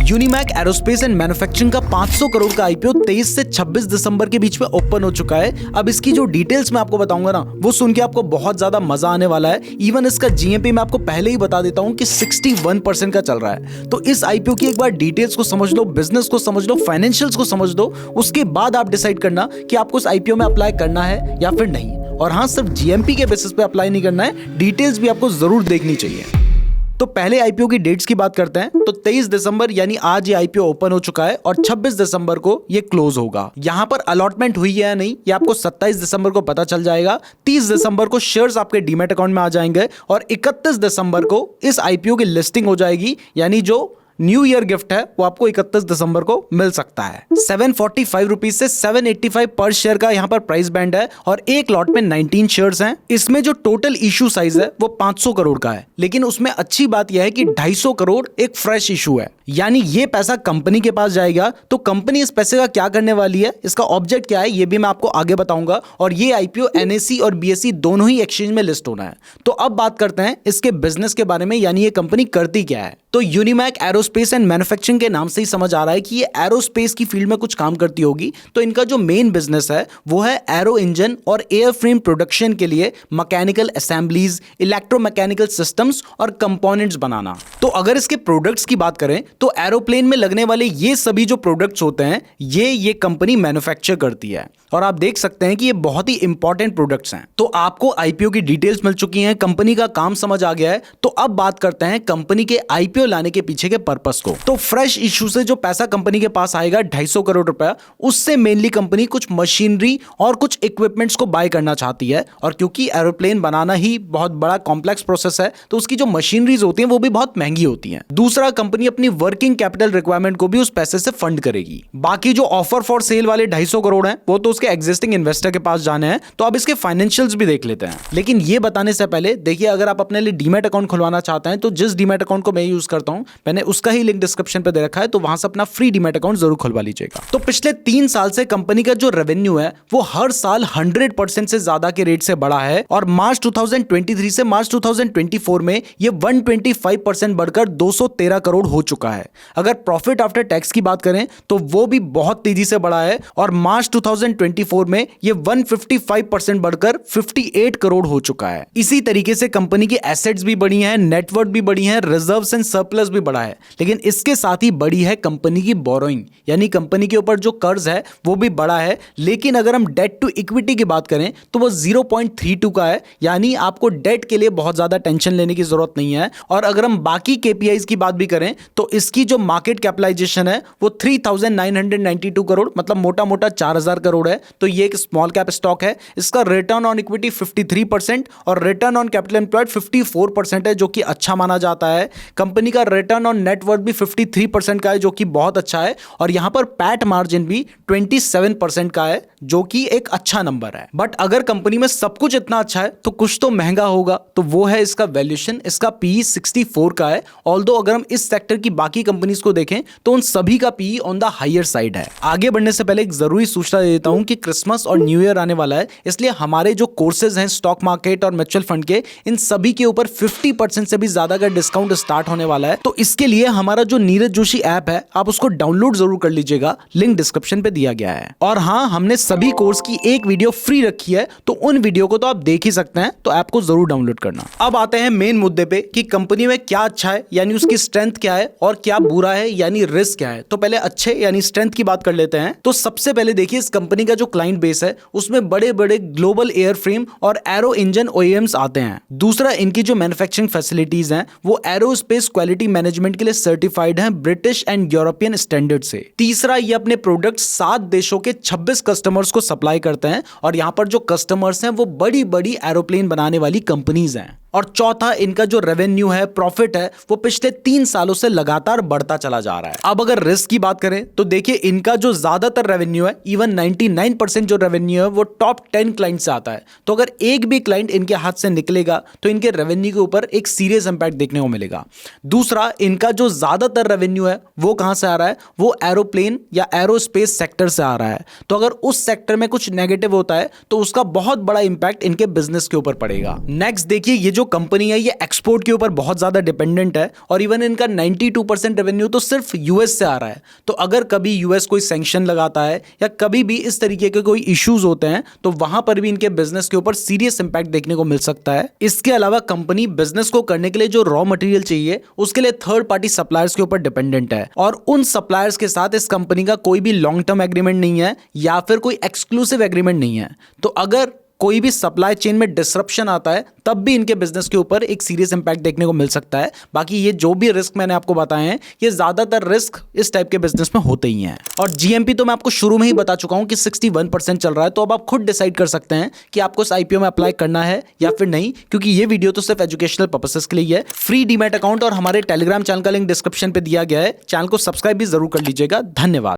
यूनिमैक aerospace and manufacturing का 500 करोड़ का IPO 23 से 26 दिसंबर के बीच में ओपन हो चुका है। अब इसकी जो डिटेल्स मैं आपको बताऊंगा ना, वो सुन के आपको बहुत ज्यादा मजा आने वाला है। इवन इसका जीएमपी मैं आपको पहले ही बता देता हूं कि 61% का चल रहा है। तो इस आईपीओ की एक बार डिटेल्स को समझ लो, बिजनेस को समझ लो, फाइनेंशियल्स को समझ लो, उसके बाद आप डिसाइड करना कि आपको इस आईपीओ में अप्लाई करना है या फिर नहीं। और हाँ, सिर्फ जीएमपी के बेसिस पे अप्लाई नहीं करना है, डिटेल्स भी आपको जरूर देखनी चाहिए। तो पहले आईपीओ की डेट्स की बात करते हैं। तो 23 दिसंबर यानी आज ये आईपीओ ओपन हो चुका है और 26 दिसंबर को ये क्लोज होगा। यहां पर अलॉटमेंट हुई है या नहीं, ये आपको 27 दिसंबर को पता चल जाएगा। 30 दिसंबर को शेयर्स आपके डीमैट अकाउंट में आ जाएंगे और 31 दिसंबर को इस आईपीओ की लिस्टिंग हो जाएगी। यानी जो न्यू ईयर गिफ्ट है वो आपको 31 दिसंबर को मिल सकता है। 745 रुपीज से 785 पर शेयर का यहाँ पर प्राइस बैंड है और एक लॉट में 19 शेयर्स हैं। इसमें जो टोटल इशू साइज है वो 500 करोड़ का है, लेकिन उसमें अच्छी बात यह है कि 250 करोड़ एक फ्रेश इशू है, यानी ये पैसा कंपनी के पास जाएगा। तो कंपनी इस पैसे का क्या करने वाली है, इसका ऑब्जेक्ट क्या है, ये भी मैं आपको आगे बताऊंगा। और ये आईपीओ एनएसई और बीएसई दोनों ही एक्सचेंज में लिस्ट होना है। तो अब बात करते हैं इसके बिजनेस के बारे में, यानी ये कंपनी करती क्या है। तो यूनिमैक एरोस्पेस एंड मैन्युफैक्चरिंग के नाम से ही समझ आ रहा है कि ये एरोस्पेस की फील्ड में कुछ काम करती होगी। तो इनका जो मेन बिजनेस है वो है एरो इंजन और एयरफ्रेम प्रोडक्शन के लिए मैकेनिकल असेंबलीज, इलेक्ट्रोमैकेनिकल सिस्टम्स और कंपोनेंट्स बनाना। तो अगर इसके प्रोडक्ट्स की बात करें तो एरोप्लेन में लगने वाले ये सभी जो प्रोडक्ट्स होते हैं ये कंपनी मैन्युफैक्चर करती है। और आप देख सकते हैं कि ये बहुत ही इंपॉर्टेंट प्रोडक्ट्स हैं। तो आपको आईपीओ की डिटेल्स मिल चुकी हैं, कंपनी का काम समझ आ गया है। तो अब बात करते हैं कंपनी के आईपीओ लाने के पीछे के पर्पस को। तो फ्रेश इशू से जो पैसा कंपनी के पास आएगा 250 करोड़ रुपया, उससे मेनली कंपनी कुछ मशीनरी और कुछ इक्विपमेंट्स को बाय करना चाहती है। और क्योंकि एरोप्लेन बनाना ही बहुत बड़ा कॉम्प्लेक्स प्रोसेस है, तो उसकी जो मशीनरीज होती हैं वो भी बहुत महंगी होती हैं। दूसरा, कंपनी अपनी वर्किंग कैपिटल रिक्वायरमेंट को भी उस पैसे से फंड करेगी। बाकी जो ऑफर फॉर सेल वाले 250 करोड़ हैं वो तो उसके एग्जिस्टिंग इन्वेस्टर के पास जाने हैं। तो अब इसके फाइनेंशियल्स भी देख लेते हैं। लेकिन ये बताने से पहले देखिए, अगर आप अपने लिए डीमैट अकाउंट खुलवाना चाहते हैं तो जिस डीमैट अकाउंट को मैं यूज करता हूं, मैंने उसका ही लिंक डिस्क्रिप्शन पे दे रखा है, तो वहां से अपना फ्री डीमैट अकाउंट जरूर खुलवा लीजिएगा। तो पिछले 3 साल से कंपनी का जो रेवेन्यू है वो हर साल 100% से ज्यादा के रेट से बढ़ा है और मार्च 2023 से मार्च 2024 में ये 125% बढ़कर 213 करोड़ हो चुका है। अगर प्रॉफिट आफ्टर टैक्स की बात करें तो वो भी बहुत तेजी से बढ़ा है और मार्च 2024 में ये 155% बढ़कर 58 करोड़ हो चुका है। इसी तरीके से कंपनी की एसेट्स भी बढ़ी हैं, नेटवर्थ भी बढ़ी है, रिजर्व्स एंड सरप्लस भी बढ़ा है। लेकिन इसके साथ ही बढ़ी है कंपनी की बोरोइंग, यानी कंपनी के ऊपर जो कर्ज है वो भी बढ़ा है। लेकिन अगर हम डेट टू इक्विटी की बात करें तो वो 0.32 का है, यानी आपको डेट के लिए बहुत ज्यादा टेंशन लेने की जरूरत नहीं है। और अगर हम बाकी केपीआईज की बात भी करें तो इसकी जो मार्केट कैपिटलाइजेशन है वो 3992 करोड़, मतलब मोटा मोटा 4000 करोड़ है। तो ये एक स्मॉल कैप स्टॉक है। इसका रिटर्न ऑन इक्विटी 53% और रिटर्न ऑन कैपिटल एम्प्लॉयड 54% है, जो कि अच्छा माना जाता है। कंपनी का रिटर्न ऑन नेटवर्थ भी 53% का है, जो कि बहुत अच्छा है। और यहां पर पैट मार्जिन भी 27% का है, जो कि एक अच्छा नंबर है। बट अगर कंपनी में सब कुछ इतना अच्छा है तो कुछ तो महंगा होगा, तो वो है इसका वैल्यूएशन। इसका पीई 64 का है। ऑल्दो अगर हम इस सेक्टर की बाकी कंपनीज को देखें तो उन सभी का PE on the higher side है। आगे बढ़ने से पहले एक जरूरी सूचना दे देता हूं कि क्रिसमस और न्यू ईयर आने वाला है, इसलिए हमारे जो कोर्सेज हैं स्टॉक मार्केट और म्यूचुअल फंड के, इन सभी के ऊपर 50% से भी ज्यादा का डिस्काउंट स्टार्ट होने वाला है। तो इसके लिए हमारा जो नीरज जोशी ऐप है आप उसको डाउनलोड जरूर कर लीजिएगा, लिंक डिस्क्रिप्शन पे दिया गया है। और हाँ, हमने सभी कोर्स की एक वीडियो फ्री रखी है, तो उन वीडियो को तो आप देख ही सकते हैं, तो ऐप को जरूर डाउनलोड करना। अब आते हैं मेन मुद्दे पे कि कंपनी में क्या अच्छा है, यानी उसकी स्ट्रेंथ क्या है, और क्या बुरा है, यानी रिस्क क्या है। तो पहले अच्छे यानी स्ट्रेंथ की बात कर लेते हैं। तो सबसे पहले देखिए, इस कंपनी का जो क्लाइंट बेस है उसमें बड़े बड़े ग्लोबल एयरफ्रेम और एरो इंजन ओईएम्स आते हैं। दूसरा, इनकी जो मैन्युफैक्चरिंग फैसिलिटीज हैं वो एरोस्पेस क्वालिटी मैनेजमेंट के लिए सर्टिफाइड हैं ब्रिटिश एंड यूरोपियन स्टैंडर्ड से। तीसरा, ये अपने प्रोडक्ट 7 देशों के 26 कस्टमर्स को सप्लाई करते हैं और यहां पर जो कस्टमर्स हैं वो बड़ी बड़ी एरोप्लेन बनाने वाली कंपनीज हैं। और चौथा, इनका जो रेवेन्यू है, प्रॉफिट है, वो पिछले 3 सालों से लगातार बढ़ता चला जा रहा है। अब अगर रिस्क की बात करें तो देखिए, इनका जो ज्यादातर रेवेन्यू है, इवन 99% जो रेवेन्यू है वो टॉप 10 क्लाइंट से आता है। तो अगर एक भी क्लाइंट इनके हाथ से निकलेगा तो इनके रेवेन्यू के ऊपर एक सीरियस इंपैक्ट देखने को मिलेगा। दूसरा, इनका जो ज्यादातर रेवेन्यू है वो कहां से आ रहा है, वो एरोप्लेन या एरोस्पेस सेक्टर से आ रहा है। तो अगर उस सेक्टर में कुछ नेगेटिव होता है तो उसका बहुत बड़ा इंपैक्ट इनके बिजनेस के ऊपर पड़ेगा। नेक्स्ट देखिए, ये जो कंपनी है ये एक्सपोर्ट के ऊपर बहुत ज़्यादा डिपेंडेंट है और इवन इनका 92% रेवेन्यू तो सिर्फ यूएस से आ रहा है। तो अगर कभी यूएस कोई सैंक्शन लगाता है या कभी भी इस तरीके के कोई इश्यूज होते हैं तो वहां पर भी इनके बिजनेस के ऊपर सीरियस इंपैक्ट देखने को मिल सकता है। इसके अलावा कंपनी बिजनेस को करने के लिए जो रॉ मटेरियल चाहिए उसके लिए थर्ड पार्टी सप्लायर्स के ऊपर डिपेंडेंट है और उन सप्लायर्स के साथ इस कंपनी का कोई भी लॉन्ग टर्म एग्रीमेंट नहीं है या फिर कोई एक्सक्लूसिव एग्रीमेंट नहीं है। तो अगर कोई भी सप्लाई चेन में डिसरप्शन आता है तब भी इनके बिजनेस के ऊपर एक सीरियस इंपैक्ट देखने को मिल सकता है। बाकी ये जो भी रिस्क मैंने आपको बताए हैं ये ज्यादातर रिस्क इस टाइप के बिजनेस में होते ही हैं। और जीएमपी तो मैं आपको शुरू में ही बता चुका हूं कि 61% चल रहा है। तो अब आप खुद डिसाइड कर सकते हैं कि आपको इस आईपीओ में अप्लाई करना है या फिर नहीं, क्योंकि ये वीडियो तो सिर्फ एजुकेशनल पर्पसेस के लिए है। फ्री डीमैट अकाउंट और हमारे टेलीग्राम चैनल का लिंक डिस्क्रिप्शन पे दिया गया है। चैनल को सब्सक्राइब भी जरूर कर लीजिएगा। धन्यवाद।